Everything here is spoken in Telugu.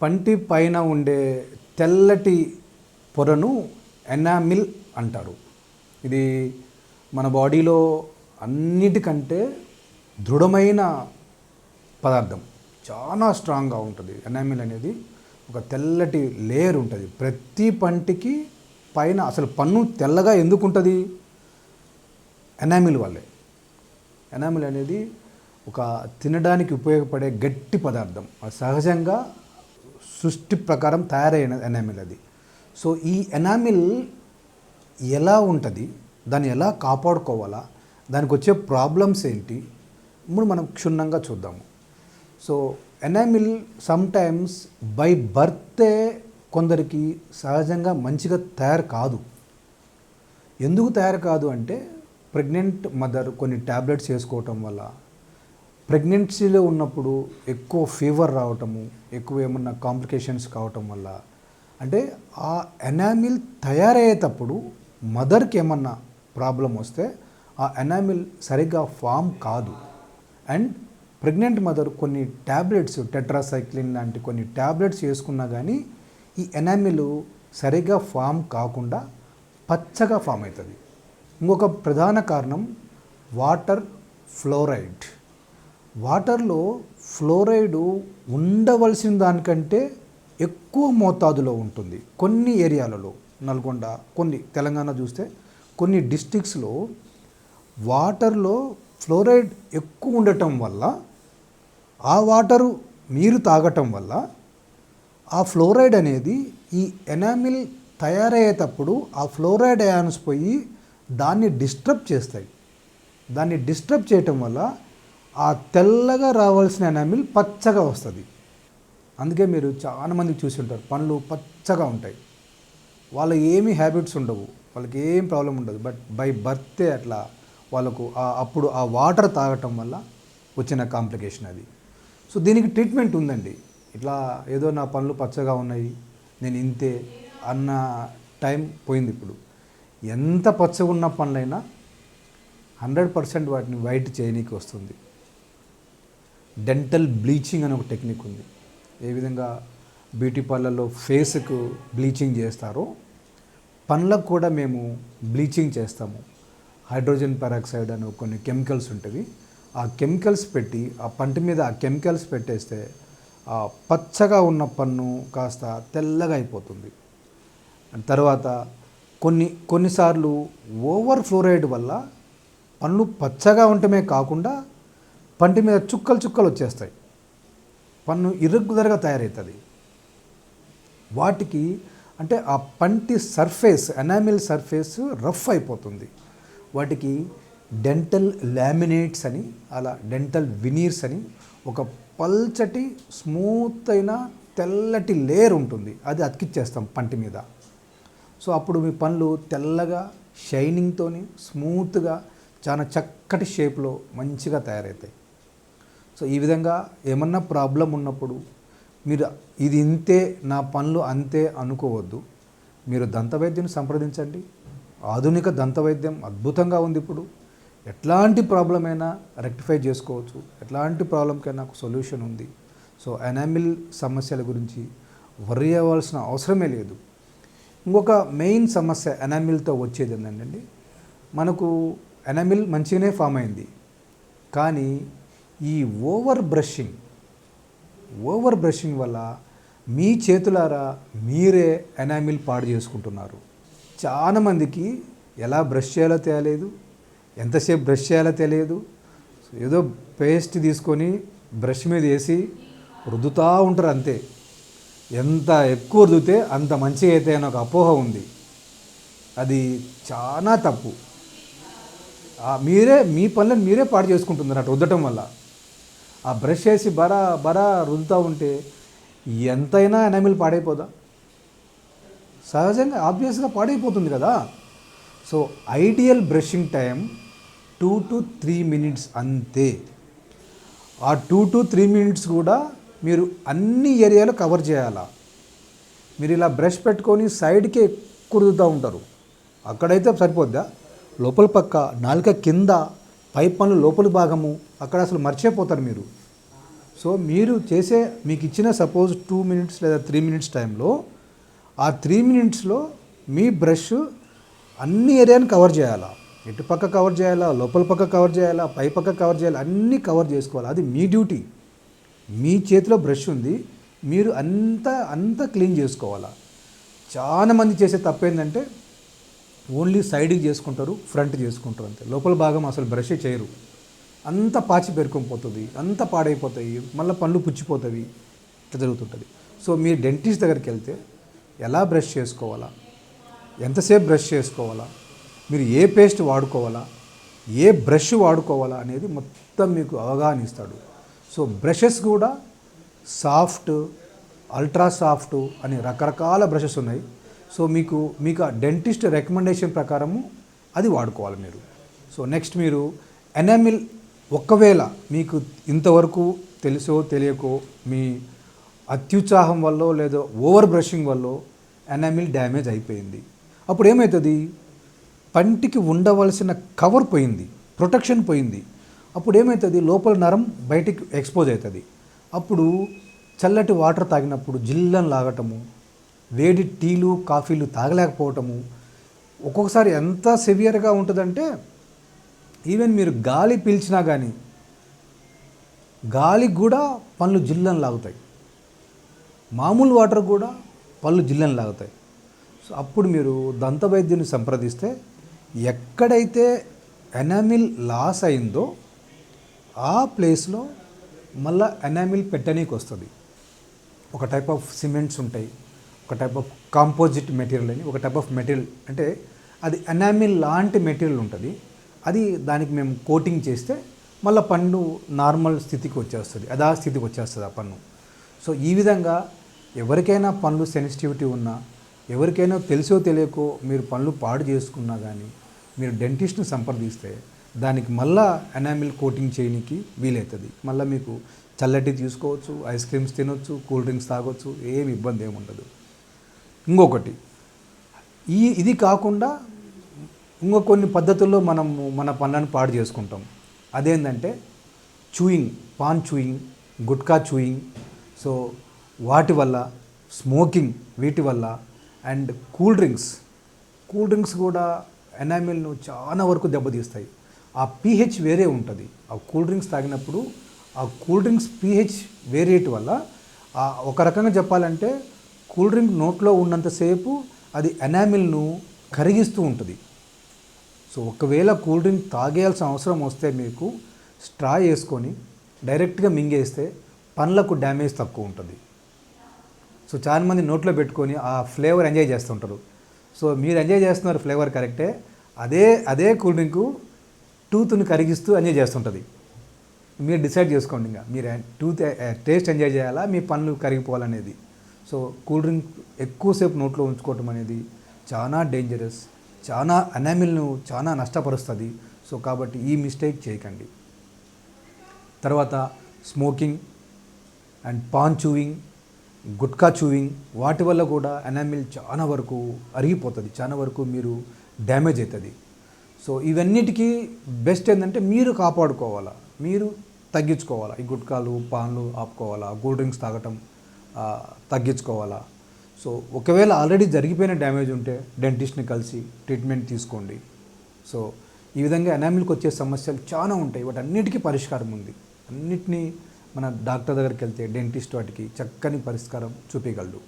పంటి పైన ఉండే తెల్లటి పొరను ఎనామిల్ అంటారు. ఇది మన బాడీలో అన్నిటికంటే దృఢమైన పదార్థం, చాలా స్ట్రాంగ్గా ఉంటుంది. ఎనామిల్ అనేది ఒక తెల్లటి లేయర్ ఉంటుంది ప్రతి పంటికి పైన. అసలు పన్ను తెల్లగా ఎందుకు ఉంటుంది? ఎనామిల్ వల్లే. ఎనామిల్ అనేది ఒక తినడానికి ఉపయోగపడే గట్టి పదార్థం. అది సహజంగా సృష్టి ప్రకారం తయారైన ఎనామిల్ అది. సో ఈ ఎనామిల్ ఎలా ఉంటుంది, దాన్ని ఎలా కాపాడుకోవాలా, దానికి వచ్చే ప్రాబ్లమ్స్ ఏంటి, ఇప్పుడు మనం క్షుణ్ణంగా చూద్దాము. సో ఎనామిల్ సమ్టైమ్స్ బై బర్తే కొందరికి సహజంగా మంచిగా తయారు కాదు. ఎందుకు తయారు కాదు అంటే, ప్రెగ్నెంట్ మదర్ కొన్ని ట్యాబ్లెట్స్ వేసుకోవటం వల్ల, ప్రెగ్నెన్సీలో ఉన్నప్పుడు ఎక్కువ ఫీవర్ రావటము, ఎక్కువ ఏమన్నా కాంప్లికేషన్స్ కావటం వల్ల, అంటే ఆ ఎనామిల్ తయారయ్యేటప్పుడు మదర్కి ఏమన్నా ప్రాబ్లం వస్తే ఆ ఎనామిల్ సరిగ్గా ఫామ్ కాదు. అండ్ ప్రెగ్నెంట్ మదర్ కొన్ని ట్యాబ్లెట్స్, టెట్రాసైక్లిన్ లాంటి కొన్ని ట్యాబ్లెట్స్ వేసుకున్నా కానీ ఈ ఎనామిల్ సరిగ్గా ఫామ్ కాకుండా పచ్చగా ఫామ్ అవుతుంది. ఇంకొక ప్రధాన కారణం వాటర్ ఫ్లోరైడ్. వాటర్లో ఫ్లోరైడ్ ఉండవలసిన దానికంటే ఎక్కువ మోతాదులో ఉంటుంది కొన్ని ఏరియాలలో. నల్గొండ, కొన్ని తెలంగాణ చూస్తే కొన్ని డిస్ట్రిక్ట్స్లో వాటర్లో ఫ్లోరైడ్ ఎక్కువ ఉండటం వల్ల, ఆ వాటరు మీరు తాగటం వల్ల ఆ ఫ్లోరైడ్ అనేది ఈ ఎనామిల్ తయారయ్యేటప్పుడు ఆ ఫ్లోరైడ్ అయాన్స్ పోయి దాన్ని డిస్టర్బ్ చేస్తాయి. దాన్ని డిస్టర్బ్ చేయటం వల్ల ఆ తెల్లగా రావాల్సిన ఎనామిల్ పచ్చగా వస్తుంది. అందుకే మీరు చాలామంది చూసి ఉంటారు, పండ్లు పచ్చగా ఉంటాయి. వాళ్ళ ఏమీ హ్యాబిట్స్ ఉండవు, వాళ్ళకి ఏం ప్రాబ్లం ఉండదు. బట్ బై బర్తే అట్లా వాళ్ళకు అప్పుడు ఆ వాటర్ తాగటం వల్ల వచ్చిన కాంప్లికేషన్ అది. సో దీనికి ట్రీట్మెంట్ ఉందండి. ఇట్లా ఏదో నా పండ్లు పచ్చగా ఉన్నాయి, నేను ఇంతే అన్న టైం పోయింది. ఇప్పుడు ఎంత పచ్చగా ఉన్న పండ్లైనా 100% వాటిని వైట్ చేయనీకి వస్తుంది. డెంటల్ బ్లీచింగ్ అనే ఒక టెక్నిక్ ఉంది. ఏ విధంగా బ్యూటీ పార్లర్లో ఫేస్కు బ్లీచింగ్ చేస్తారో, పండ్లకు కూడా మేము బ్లీచింగ్ చేస్తాము. హైడ్రోజన్ పెరాక్సైడ్ అని కొన్ని కెమికల్స్ ఉంటుంది. ఆ కెమికల్స్ పెట్టి ఆ పంటి మీద ఆ కెమికల్స్ పెట్టేస్తే ఆ పచ్చగా ఉన్న పన్ను కాస్త తెల్లగా అయిపోతుంది. తర్వాత కొన్నిసార్లు ఓవర్ ఫ్లోరైడ్ వల్ల పన్ను పచ్చగా ఉండటమే కాకుండా పంటి మీద చుక్కలు చుక్కలు వచ్చేస్తాయి. పన్ను ఇర్రెగ్యులర్గా తయారవుతుంది. వాటికి అంటే ఆ పంటి సర్ఫేస్, ఎనామిల్ సర్ఫేస్ రఫ్ అయిపోతుంది. వాటికి డెంటల్ లామినేట్స్ అని, అలా డెంటల్ వినీర్స్ అని ఒక పల్చటి స్మూత్ అయిన తెల్లటి లేయర్ ఉంటుంది. అది అతికిచ్చేస్తాం పంటి మీద. సో అప్పుడు మీ పళ్ళు తెల్లగా షైనింగ్తోని స్మూత్గా చాలా చక్కటి షేప్లో మంచిగా తయారవుతాయి. సో ఈ విధంగా ఏమన్నా ప్రాబ్లం ఉన్నప్పుడు మీరు ఇది ఇంతే, నా పనులు అంతే అనుకోవద్దు. మీరు దంతవైద్యుని సంప్రదించండి. ఆధునిక దంతవైద్యం అద్భుతంగా ఉంది. ఇప్పుడు ఎట్లాంటి ప్రాబ్లం అయినా రెక్టిఫై చేసుకోవచ్చు, ఎట్లాంటి ప్రాబ్లంకైనా ఒక సొల్యూషన్ ఉంది. సో ఎనామిల్ సమస్యల గురించి వర్రీ అవ్వాల్సిన అవసరమే లేదు. ఇంకొక మెయిన్ సమస్య ఎనామిల్తో వచ్చేది ఏంటంటే, మనకు ఎనామిల్ మంచిగానే ఫామ్ అయింది, కానీ ఈ ఓవర్ బ్రషింగ్ వల్ల మీ చేతులారా మీరే ఎనామిల్ పాడు చేసుకుంటున్నారు. చాలామందికి ఎలా బ్రష్ చేయాలో తెలియదు, ఎంతసేపు బ్రష్ చేయాలో తెలియదు. ఏదో పేస్ట్ తీసుకొని బ్రష్ మీద వేసి రుద్దుతూ ఉంటారు అంతే. ఎంత ఎక్కువ రుద్దితే అంత మంచిగా అయితే అని ఒక అపోహ ఉంది. అది చాలా తప్పు. మీ పనులను మీరే పాడు చేసుకుంటున్నారు అటు రుద్దటం వల్ల. ఆ బ్రష్ వేసి బరా రుద్దుతూ ఉంటే ఎంతైనా ఎనామిల్ పాడైపోదా? సహజంగా ఆబ్వియస్గా పాడైపోతుంది కదా. So ideal brushing time 2 to 3 minutes అంతే. ఆ 2 to 3 minutes కూడా మీరు అన్ని ఏరియాలు కవర్ చేయాలా. మీరు ఇలా బ్రష్ పెట్టుకొని సైడ్కే ఎక్కువ రుద్దుతూ ఉంటారు, అక్కడైతే సరిపోద్దా? లోపల పక్క నాలుక కింద పై పనులు లోపలి భాగము అక్కడ అసలు మర్చిపోతారు మీరు. సో మీకు ఇచ్చిన సపోజ్ 2 మినిట్స్ లేదా 3 మినిట్స్ టైంలో ఆ 3 మినిట్స్లో మీ బ్రష్ అన్ని ఏరియాని కవర్ చేయాలా, ఇటు పక్క కవర్ చేయాలా, లోపల పక్క కవర్ చేయాలా, పై పక్క కవర్ చేయాలా, అన్నీ కవర్ చేసుకోవాలి. అది మీ డ్యూటీ. మీ చేతిలో బ్రష్ ఉంది, మీరు అంతా క్లీన్ చేసుకోవాలా. చాలామంది చేసే తప్పు ఏంటంటే ఓన్లీ సైడ్కి చేసుకుంటారు, ఫ్రంట్ చేసుకుంటారు అంతే. లోపల భాగం అసలు బ్రషే చేయరు. అంత పాచి పెరుకొని అంత పాడైపోతాయి, మళ్ళీ పళ్ళు పుచ్చిపోతాయి, ఇట్లా జరుగుతుంటుంది. సో మీరు డెంటిస్ట్ దగ్గరికి వెళ్తే ఎలా బ్రష్ చేసుకోవాలా, ఎంతసేపు బ్రష్ చేసుకోవాలా, మీరు ఏ పేస్ట్ వాడుకోవాలా, ఏ బ్రష్ వాడుకోవాలా అనేది మొత్తం మీకు అవగాహన ఇస్తాడు. సో బ్రషెస్ కూడా సాఫ్ట్, అల్ట్రా సాఫ్ట్ అని రకరకాల బ్రషెస్ ఉన్నాయి. సో మీకు ఆ డెంటిస్ట్ రికమెండేషన్ ప్రకారము అది వాడుకోవాలి మీరు. సో నెక్స్ట్ మీరు ఎనామిల్, ఒకవేళ మీకు ఇంతవరకు తెలుసో తెలియకో మీ అత్యుత్సాహం వల్ల లేదో ఓవర్ బ్రషింగ్ వల్ల ఎనామిల్ డ్యామేజ్ అయిపోయింది, అప్పుడు ఏమవుతుంది, పంటికి ఉండవలసిన కవర్ పోయింది, ప్రొటెక్షన్ పోయింది. అప్పుడు ఏమవుతుంది, లోపల నరం బయటికి ఎక్స్పోజ్ అవుతుంది. అప్పుడు చల్లటి వాటర్ తాగినప్పుడు జిల్లని లాగటము, వేడి టీలు కాఫీలు తాగలేకపోవటము, ఒక్కొక్కసారి ఎంత సివియర్గా ఉంటుందంటే ఈవెన్ మీరు గాలి పీల్చినా కానీ గాలికి కూడా పళ్ళు జిల్లని లాగుతాయి, మామూలు వాటర్ కూడా పళ్ళు జిల్లని లాగుతాయి. సో అప్పుడు మీరు దంతవైద్యుని సంప్రదిస్తే ఎక్కడైతే ఎనామిల్ లాస్ అయిందో ఆ ప్లేస్లో మళ్ళీ ఎనామిల్ పెట్టనీకి వస్తుంది. ఒక టైప్ ఆఫ్ సిమెంట్స్ ఉంటాయి, ఒక టైప్ ఆఫ్ కాంపోజిట్ మెటీరియల్ అని, ఒక టైప్ ఆఫ్ మెటీరియల్ అంటే అది ఎనామిల్ లాంటి మెటీరియల్ ఉంటుంది. అది దానికి మేము కోటింగ్ చేస్తే మళ్ళీ పన్ను నార్మల్ స్థితికి వచ్చేస్తుంది, అదా స్థితికి వచ్చేస్తుంది ఆ పన్ను. సో ఈ విధంగా ఎవరికైనా పన్ను సెన్సిటివిటీ ఉన్నా, ఎవరికైనా తెలుసో తెలియకో మీరు పళ్ళు పాడు చేసుకున్నా కానీ మీరు డెంటిస్ట్ని సంప్రదిస్తే దానికి మళ్ళా ఎనామిల్ కోటింగ్ చేయడానికి వీలవుతుంది. మళ్ళీ మీకు చల్లటి తీసుకోవచ్చు, ఐస్ క్రీమ్స్ తినొచ్చు, కూల్ డ్రింక్స్ తాగొచ్చు, ఏమి ఇబ్బంది ఏముండదు. ఇంకొకటి, ఇది కాకుండా ఇంకో కొన్ని పద్ధతుల్లో మన పళ్ళను పాడు చేసుకుంటాం. అదేంటంటే pan chewing, gutka chewing. So వాటి వల్ల, స్మోకింగ్, వీటి వల్ల, అండ్ కూల్ డ్రింక్స్ కూడా ఎనామిల్ను చాలా వరకు దెబ్బతీస్తాయి. ఆ pH వేరే ఉంటుంది. ఆ కూల్ డ్రింక్స్ తాగినప్పుడు ఆ కూల్ డ్రింక్స్ pH వేరేటి వల్ల ఒక రకంగా చెప్పాలంటే కూల్ డ్రింక్ నోట్లో ఉన్నంతసేపు అది ఎనామిల్ను కరిగిస్తూ ఉంటుంది. సో ఒకవేళ కూల్ డ్రింక్ తాగేయాల్సిన అవసరం వస్తే మీకు స్ట్రా వేసుకొని డైరెక్ట్గా మింగేస్తే పళ్ళకు డ్యామేజ్ తక్కువ ఉంటుంది. సో చాలామంది నోట్లో పెట్టుకొని ఆ ఫ్లేవర్ ఎంజాయ్ చేస్తుంటారు. సో మీరు ఎంజాయ్ చేస్తున్నారు ఫ్లేవర్ కరెక్టే, అదే కూల్ డ్రింకు టూత్ని కరిగిస్తూ ఎంజాయ్ చేస్తుంటుంది. మీరు డిసైడ్ చేసుకోండి, ఇంకా మీరు టేస్ట్ ఎంజాయ్ చేయాలా, మీ పళ్ళు కరిగిపోవాలనేది. సో కూల్ డ్రింక్ ఎక్కువసేపు నోట్లో ఉంచుకోవటం అనేది చాలా డేంజరస్, చాలా ఎనామిల్ను చాలా నష్టపరుస్తుంది. సో కాబట్టి ఈ మిస్టేక్ చేయకండి. తర్వాత smoking and pan chewing, gutka chewing, వాటి వల్ల కూడా ఎనామిల్ చాలా వరకు అరిగిపోతుంది, చాలా వరకు మీరు డ్యామేజ్ అవుతుంది. సో ఇవన్నిటికీ బెస్ట్ ఏంటంటే మీరు కాపాడుకోవాలా, మీరు తగ్గించుకోవాలా. ఈ గుట్కాలు, పాన్లు ఆపుకోవాలా, కూల్ డ్రింక్స్ తాగటం తగ్గించుకోవాలా. సో ఒకవేళ ఆల్రెడీ జరిగిపోయిన డ్యామేజ్ ఉంటే డెంటిస్ట్ని కలిసి ట్రీట్మెంట్ తీసుకోండి. సో ఈ విధంగా ఎనామిల్కి వచ్చే సమస్యలు చాలా ఉంటాయి, వాటన్నిటికీ పరిష్కారం ఉంది. అన్నిటినీ మన డాక్టర్ దగ్గరికి వెళ్తే డెంటిస్ట్ వాటికి చక్కని పరిష్కారం చూపించగలడు.